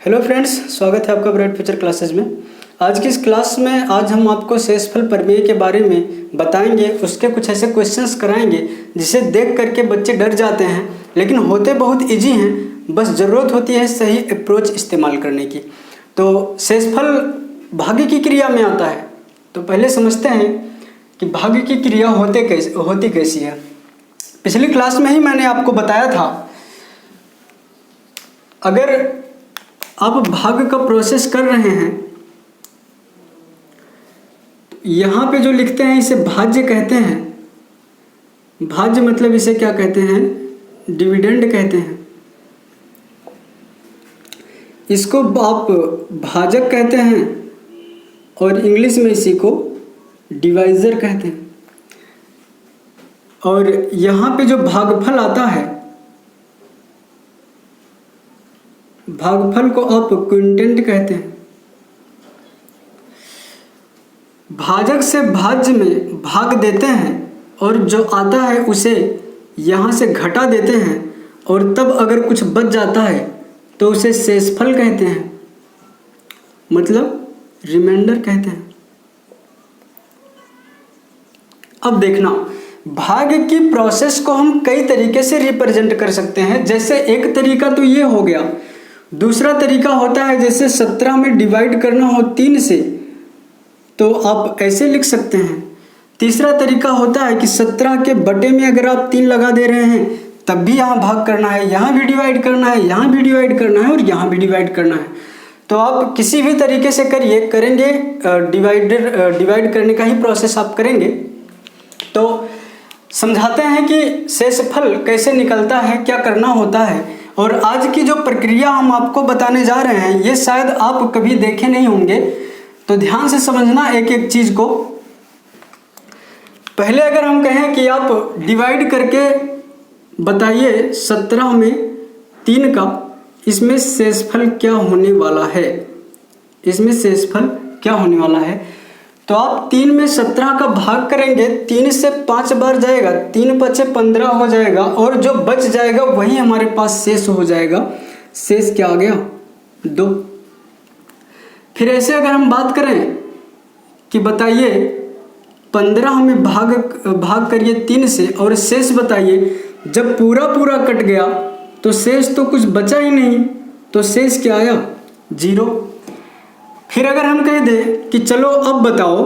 Hello friends, स्वागत है आपका ब्राइट फ्यूचर क्लासेज में। आज की इस क्लास में आज हम आपको शेषफल प्रमेय के बारे में बताएंगे। उसके कुछ ऐसे क्वेश्चंस कराएंगे जिसे देख करके बच्चे डर जाते हैं, लेकिन होते बहुत इजी हैं। बस ज़रूरत होती है सही अप्रोच इस्तेमाल करने की। तो शेषफल भाग्य की क्रिया में आता है। तो पहले समझते हैं कि भाग्य की क्रिया होती कैसी है। पिछली क्लास में ही मैंने आपको बताया था, अगर आप भाग का प्रोसेस कर रहे हैं, यहाँ पे जो लिखते हैं इसे भाज्य कहते हैं। भाज्य मतलब इसे क्या कहते हैं? डिविडेंड कहते हैं। इसको आप भाजक कहते हैं और इंग्लिश में इसी को डिवाइजर कहते हैं। और यहाँ पे जो भागफल आता है, भागफल को आप क्विंटेंट कहते हैं। भाजक से भाज्य में भाग देते हैं और जो आता है उसे यहाँ से घटा देते हैं, और तब अगर कुछ बच जाता है तो उसे शेषफल कहते हैं, मतलब रिमाइंडर कहते हैं। अब देखना, भाग की प्रोसेस को हम कई तरीके से रिप्रेजेंट कर सकते हैं। जैसे एक तरीका तो ये हो गया, दूसरा तरीका होता है जैसे 17 में डिवाइड करना हो 3 से तो आप ऐसे लिख सकते हैं। तीसरा तरीका होता है कि 17 के बटे में अगर आप 3 लगा दे रहे हैं तब भी यहाँ भाग करना है, यहाँ भी डिवाइड करना है, यहाँ भी डिवाइड करना है और यहाँ भी डिवाइड करना है। तो आप किसी भी तरीके से करेंगे, डिवाइड करने का ही प्रोसेस आप करेंगे। तो समझाते हैं कि शेषफल कैसे निकलता है, क्या करना होता है। और आज की जो प्रक्रिया हम आपको बताने जा रहे हैं ये शायद आप कभी देखे नहीं होंगे, तो ध्यान से समझना एक एक चीज़ को। पहले अगर हम कहें कि आप डिवाइड करके बताइए 17 में 3 का, इसमें शेषफल क्या होने वाला है, इसमें शेषफल क्या होने वाला है। तो आप 3 में 17 का भाग करेंगे, 3 से 5 बार जाएगा, 3 पचे 15 हो जाएगा, और जो बच जाएगा वही हमारे पास शेष हो जाएगा। शेष क्या आ गया? 2। फिर ऐसे अगर हम बात करें कि बताइए 15 में भाग करिए 3 से और शेष बताइए, जब पूरा कट गया तो शेष तो कुछ बचा ही नहीं, तो शेष क्या आया? 0। फिर अगर हम कह दें कि चलो अब बताओ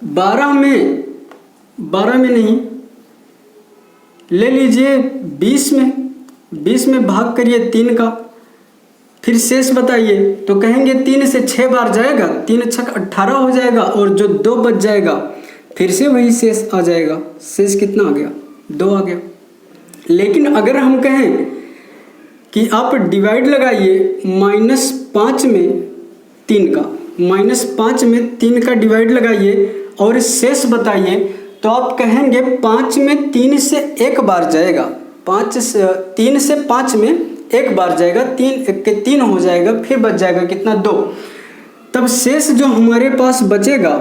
12 में नहीं, ले लीजिए 20 में भाग करिए 3 का, फिर शेष बताइए। तो कहेंगे 3 से 6 बार जाएगा, 3 छक 18 हो जाएगा, और जो 2 बच जाएगा फिर से वही शेष आ जाएगा। शेष कितना आ गया? 2 आ गया। लेकिन अगर हम कहें कि आप डिवाइड लगाइए -5 में 3 का, -5 में 3 का डिवाइड लगाइए और शेष बताइए, तो आप कहेंगे 5 में 3 से 1 बार जाएगा, 3 से 5 में 1 बार जाएगा, 3 के 3 हो जाएगा, फिर बच जाएगा कितना? 2। तब शेष जो हमारे पास बचेगा,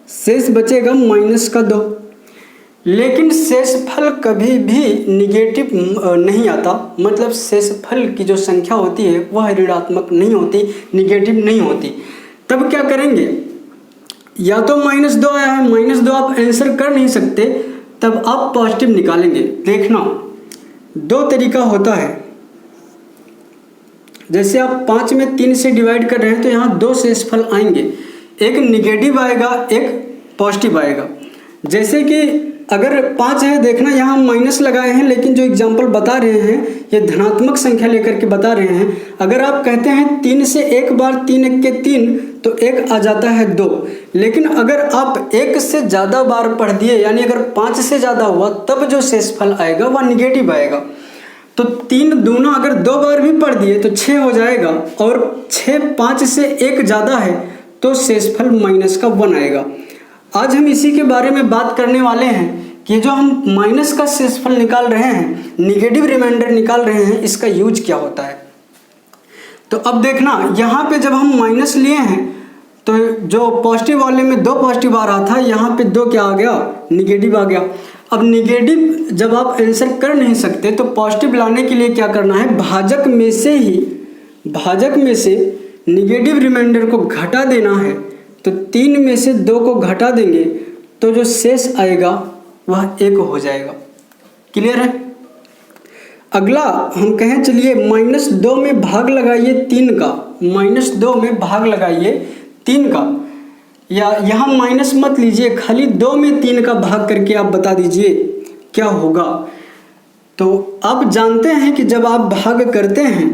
शेष बचेगा -2। लेकिन शेषफल कभी भी निगेटिव नहीं आता, मतलब शेषफल की जो संख्या होती है वह ऋणात्मक नहीं होती, निगेटिव नहीं होती। तब क्या करेंगे? या तो -2 आया है, -2 आप आंसर कर नहीं सकते, तब आप पॉजिटिव निकालेंगे। देखना, 2 तरीका होता है। जैसे आप 5 में 3 से डिवाइड कर रहे हैं तो यहाँ 2 शेषफल आएंगे, एक निगेटिव आएगा, एक पॉजिटिव आएगा। जैसे कि अगर 5 है, देखना यहाँ माइनस लगाए हैं, लेकिन जो एग्जाम्पल बता रहे हैं ये धनात्मक संख्या लेकर के बता रहे हैं। अगर आप कहते हैं 3 से 1 बार, 3 1 के 3, तो 1 आ जाता है 2। लेकिन अगर आप 1 से ज़्यादा बार पढ़ दिए, यानी अगर 5 से ज़्यादा हुआ, तब जो शेषफल आएगा वह निगेटिव आएगा। तो 3 दूना अगर 2 बार भी पढ़ दिए तो 6 हो जाएगा, और 6 5 से 1 ज़्यादा है तो शेषफल -1 आएगा। आज हम इसी के बारे में बात करने वाले हैं कि जो हम माइनस का शेषफल निकाल रहे हैं, निगेटिव रिमाइंडर निकाल रहे हैं, इसका यूज क्या होता है। तो अब देखना, यहाँ पे जब हम माइनस लिए हैं तो जो पॉजिटिव वाले में 2 पॉजिटिव आ रहा था, यहाँ पे 2 क्या आ गया, निगेटिव आ गया। अब निगेटिव जब आप आंसर कर नहीं सकते तो पॉजिटिव लाने के लिए क्या करना है, भाजक में से निगेटिव रिमाइंडर को घटा देना है। तो 3 में से 2 को घटा देंगे तो जो शेष आएगा वह 1 हो जाएगा। क्लियर है। अगला हम कहें, चलिए -2 में भाग लगाइए 3 का, -2 में भाग लगाइए 3 का, या यहाँ माइनस मत लीजिए, खाली 2 में 3 का भाग करके आप बता दीजिए क्या होगा। तो आप जानते हैं कि जब आप भाग करते हैं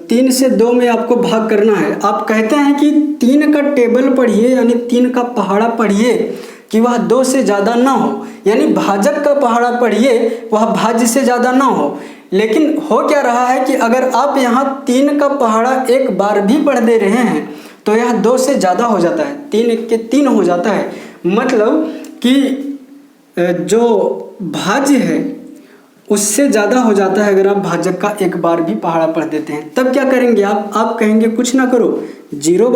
3 से 2 में आपको भाग करना है, आप कहते हैं कि 3 का टेबल पढ़िए, यानी 3 का पहाड़ा पढ़िए कि वह 2 से ज़्यादा ना हो, यानी भाजक का पहाड़ा पढ़िए वह भाज्य से ज़्यादा ना हो। लेकिन हो क्या रहा है कि अगर आप यहाँ 3 का पहाड़ा एक बार भी पढ़ दे रहे हैं तो यह 2 से ज़्यादा हो जाता है, 3 1 के 3 हो जाता है। मतलब कि जो भाज्य है उससे ज़्यादा हो जाता है अगर आप भाजक का एक बार भी पहाड़ा पढ़ देते हैं। तब क्या करेंगे आप कहेंगे कुछ ना करो, 0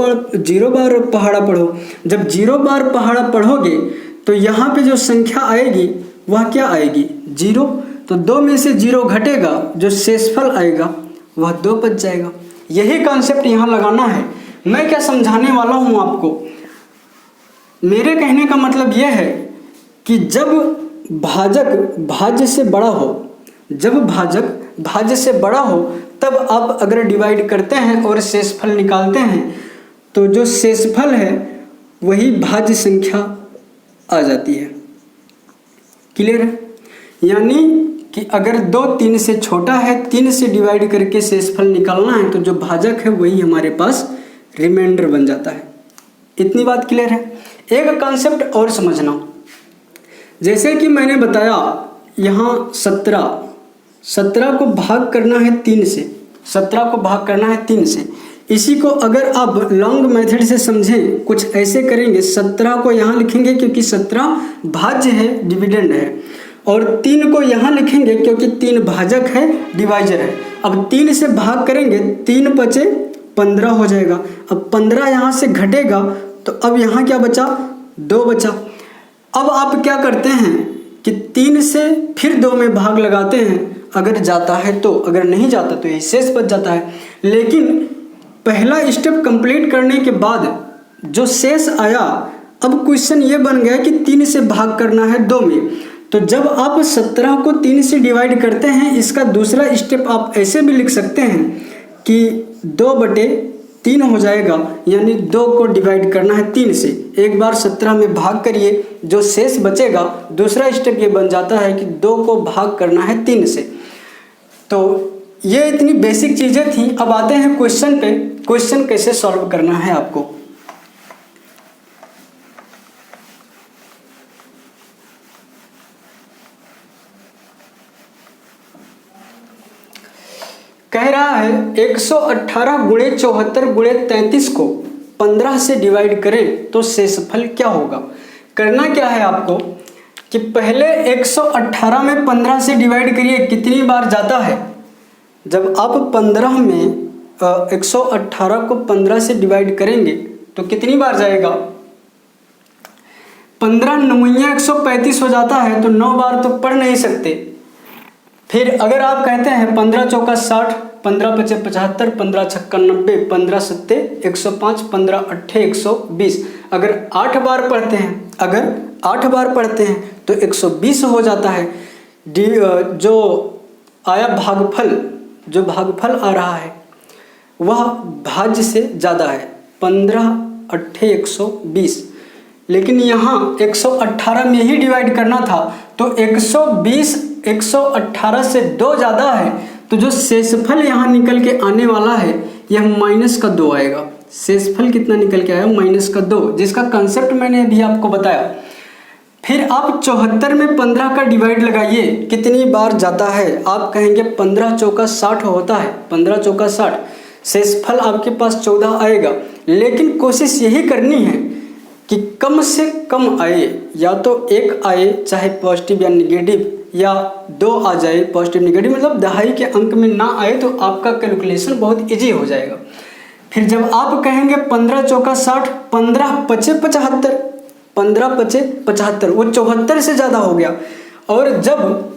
बार पहाड़ा पढ़ो। जब 0 बार पहाड़ा पढ़ोगे तो यहाँ पे जो संख्या आएगी वह क्या आएगी, 0। तो 2 में से 0 घटेगा, जो शेषफल आएगा वह 2 बच जाएगा। यही कॉन्सेप्ट यहाँ लगाना है। मैं क्या समझाने वाला हूँ आपको, मेरे कहने का मतलब यह है कि जब भाजक भाज्य से बड़ा हो, जब भाजक भाज्य से बड़ा हो तब आप अगर डिवाइड करते हैं और शेषफल निकालते हैं तो जो शेषफल है वही भाज्य संख्या आ जाती है। क्लियर है। यानी कि अगर 2 3 से छोटा है, 3 से डिवाइड करके शेषफल निकालना है तो जो भाजक है वही हमारे पास रिमाइंडर बन जाता है। इतनी बात क्लियर है। एक कॉन्सेप्ट और समझना, जैसे कि मैंने बताया यहाँ 17 को भाग करना है 3 से, 17 को भाग करना है 3 से। इसी को अगर आप लॉन्ग मेथड से समझें, कुछ ऐसे करेंगे, 17 को यहाँ लिखेंगे क्योंकि 17 भाज्य है, डिविडेंड है, और 3 को यहाँ लिखेंगे क्योंकि 3 भाजक है, डिवाइजर है। अब 3 से भाग करेंगे, 3 बचे 15 हो जाएगा। अब 15 यहाँ से घटेगा तो अब यहाँ क्या बचा, 2 बचा। अब आप क्या करते हैं कि 3 से फिर 2 में भाग लगाते हैं, अगर जाता है तो, अगर नहीं जाता तो ये शेष बच जाता है। लेकिन पहला स्टेप कंप्लीट करने के बाद जो शेष आया, अब क्वेश्चन ये बन गया कि 3 से भाग करना है 2 में। तो जब आप 17 को 3 से डिवाइड करते हैं, इसका दूसरा स्टेप आप ऐसे भी लिख सकते हैं कि 2/3 हो जाएगा, यानी 2 को डिवाइड करना है 3 से। एक बार 17 में भाग करिए, जो शेष बचेगा, दूसरा स्टेप ये बन जाता है कि 2 को भाग करना है 3 से। तो ये इतनी बेसिक चीज़ें थी। अब आते हैं क्वेश्चन पे, क्वेश्चन कैसे सॉल्व करना है आपको। कह रहा है 118 गुणे 74 गुणे 33 को 15 से डिवाइड करें तो शेषफल क्या होगा। करना क्या है आपको कि पहले 118 में 15 से डिवाइड करिए, कितनी बार जाता है। जब आप 15 में 118 को 15 से डिवाइड करेंगे तो कितनी बार जाएगा, 15 9 135 हो जाता है, तो 9 बार तो पढ़ नहीं सकते। फिर अगर आप कहते हैं 15 चौका 60, 15 पचे 75, 15 छक्का 90, 15 सत्ते 105, 15 अट्ठे 120। अगर 8 बार पढ़ते हैं, अगर 8 बार पढ़ते हैं तो 120 हो जाता है। जो आया भागफल, जो भागफल आ रहा है वह भाज्य से ज़्यादा है, 15 अट्ठे 120। लेकिन यहाँ 118 में ही डिवाइड करना था, तो 120 118 से 2 ज़्यादा है, तो जो शेषफल यहाँ निकल के आने वाला है यह -2 आएगा। शेषफल कितना निकल के आया, -2, जिसका कंसेप्ट मैंने अभी आपको बताया। फिर आप 74 में 15 का डिवाइड लगाइए, कितनी बार जाता है। आप कहेंगे 15 चौका 60 होता है, 15 चौका 60, शेषफल आपके पास 14 आएगा। लेकिन कोशिश यही करनी है कि कम से कम आए, या तो 1 आए चाहे पॉजिटिव या निगेटिव, या 2 आ जाए पॉजिटिव निगेटिव, मतलब दहाई के अंक में ना आए तो आपका कैलकुलेशन बहुत इजी हो जाएगा। फिर जब आप कहेंगे 15 चौका 60, 15 पचे 75, 15 पचे 75, वो 74 से ज़्यादा हो गया। और जब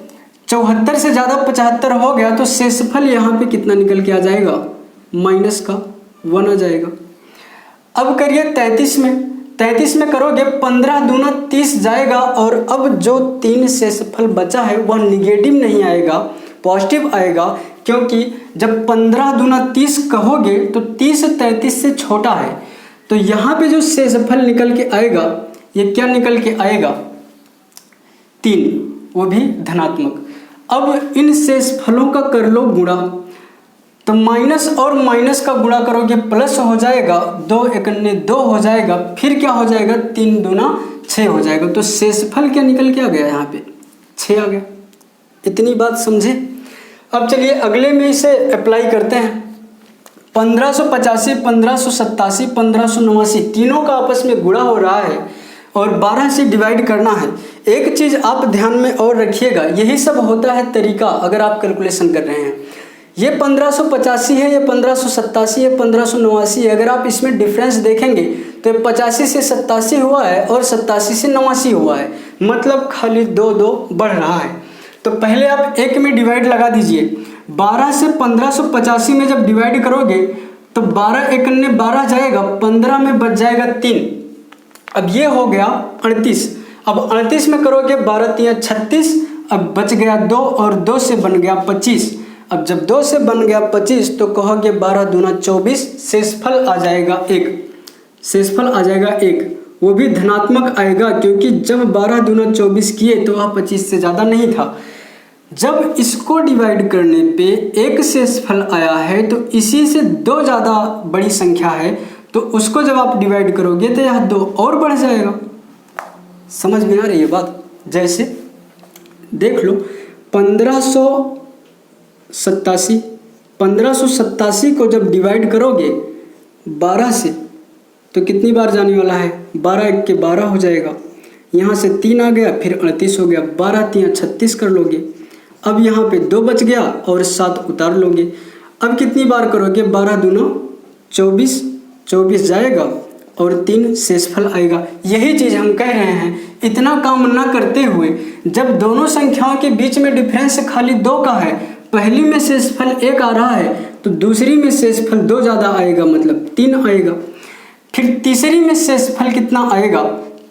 74 से ज़्यादा 75 हो गया तो शेषफल यहाँ पे कितना निकल के आ जाएगा, माइनस का 1 आ जाएगा। अब करिए 33 में, 33 में करोगे 15 दूना 30 जाएगा, और अब जो 3 शेषफल बचा है वह निगेटिव नहीं आएगा, पॉजिटिव आएगा, क्योंकि जब 15 दूना 30 कहोगे तो 30 33 से छोटा है। तो यहाँ पे जो शेषफल निकल के आएगा ये क्या निकल के आएगा, 3, वो भी धनात्मक। अब इन शेषफलों का कर लो गुणा, तो माइनस और माइनस का गुणा करोगे प्लस हो जाएगा, 2 एकन्ने 2 हो जाएगा, फिर क्या हो जाएगा 3 दूना 6 हो जाएगा। तो शेषफल क्या निकल के आ गया, यहाँ पे 6 आ गया। इतनी बात समझे। अब चलिए अगले में इसे अप्लाई करते हैं। 1585, 1587, 1589 तीनों का आपस में गुणा हो रहा है और 12 से डिवाइड करना है। एक चीज़ आप ध्यान में और रखिएगा, यही सब होता है तरीका अगर आप कैलकुलेशन कर रहे हैं। ये 1585 है, ये 1587 है, 1589 है। अगर आप इसमें डिफरेंस देखेंगे तो 85 से 87 हुआ है और 87 से 89 हुआ है, मतलब खाली 2 बढ़ रहा है। तो पहले आप 1 में डिवाइड लगा दीजिए। 12 से 1585 में जब डिवाइड करोगे तो 12 एकन्ने 12 जाएगा, 15 में बच जाएगा 3। अब ये हो गया 38। अब 38 में करोगे 12 3 36, अब बच गया 2 और 2 से बन गया 25। अब जब 2 से बन गया 25 तो कहोगे 12 दूना 24, शेषफल आ जाएगा 1, शेषफल आ जाएगा 1, वो भी धनात्मक आएगा, क्योंकि जब 12 दूना 24 किए तो वह 25 से ज़्यादा नहीं था। जब इसको डिवाइड करने पे 1 शेषफल आया है तो इसी से 2 ज़्यादा बड़ी संख्या है, तो उसको जब आप डिवाइड करोगे तो यह 2 और बढ़ जाएगा। समझ में आ रही है बात। जैसे देख लो 1587 को जब डिवाइड करोगे 12 से तो कितनी बार जाने वाला है, 12 1 के 12 हो जाएगा, यहाँ से 3 आ गया, फिर 38 हो गया, 12 3 36 कर लोगे। अब यहाँ पे 2 बच गया और 7 उतार लोगे। अब कितनी बार करोगे, 12 दूना 24, 24 जाएगा और 3 शेषफल आएगा। यही चीज़ हम कह रहे हैं, इतना काम ना करते हुए जब दोनों संख्याओं के बीच में डिफरेंस खाली 2 का है, पहली में शेषफल 1 आ रहा है तो दूसरी में शेषफल 2 ज़्यादा आएगा, मतलब 3 आएगा। फिर तीसरी में शेषफल कितना आएगा,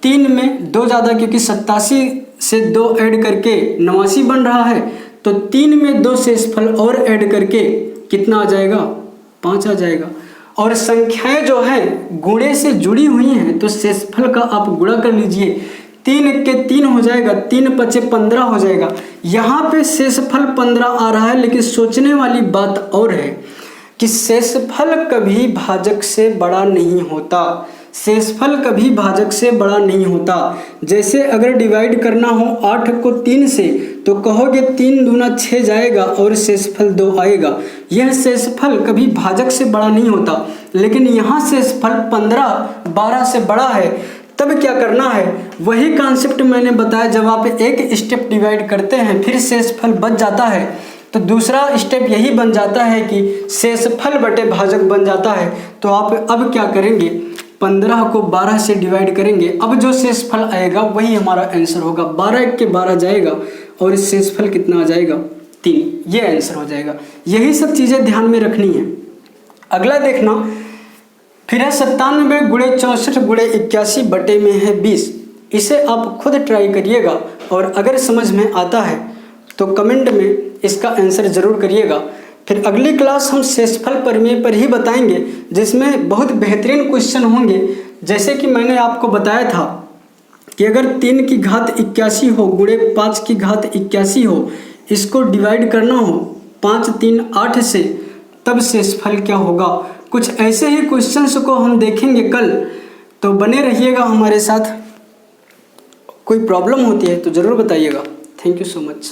3 में 2 ज़्यादा, क्योंकि 87 से 2 ऐड करके 89 बन रहा है, तो 3 में 2 शेषफल और ऐड करके कितना आ जाएगा, 5 आ जाएगा। और संख्याएं जो हैं गुणे से जुड़ी हुई हैं तो शेषफल का आप गुणा कर लीजिए, 3 1 के 3 हो जाएगा, 3 5 15 हो जाएगा। यहाँ पे शेषफल 15 आ रहा है, लेकिन सोचने वाली बात और है कि शेषफल कभी भाजक से बड़ा नहीं होता, शेषफल कभी भाजक से बड़ा नहीं होता। जैसे अगर डिवाइड करना हो 8 को 3 से तो कहोगे 3 दूना 6 जाएगा और शेषफल 2 आएगा। यह शेषफल कभी भाजक से बड़ा नहीं होता, लेकिन यहाँ शेषफल 15 12 से बड़ा है। तब क्या करना है, वही कॉन्सेप्ट मैंने बताया, जब आप एक स्टेप डिवाइड करते हैं फिर शेषफल बच जाता है तो दूसरा स्टेप यही बन जाता है कि शेषफल बटे भाजक बन जाता है। तो आप अब क्या करेंगे, 15 को 12 से डिवाइड करेंगे, अब जो शेषफल आएगा वही हमारा आंसर होगा। 12 1 के 12 जाएगा और शेषफल कितना आ जाएगा, 3, ये आंसर हो जाएगा। यही सब चीज़ें ध्यान में रखनी है। अगला देखना, फिर है 97 गुणे 64 गुणे 81 बटे में है 20। इसे आप खुद ट्राई करिएगा और अगर समझ में आता है तो कमेंट में इसका आंसर ज़रूर करिएगा। फिर अगली क्लास हम शेषफल प्रमेय पर ही बताएंगे, जिसमें बहुत बेहतरीन क्वेश्चन होंगे। जैसे कि मैंने आपको बताया था कि अगर 3 की घात 81 हो गुणे 5 की घात 81 हो, इसको डिवाइड करना हो 5 3 8 से, तब शेषफल क्या होगा। कुछ ऐसे ही क्वेश्चंस को हम देखेंगे कल, तो बने रहिएगा हमारे साथ। कोई प्रॉब्लम होती है तो ज़रूर बताइएगा। Thank you so much.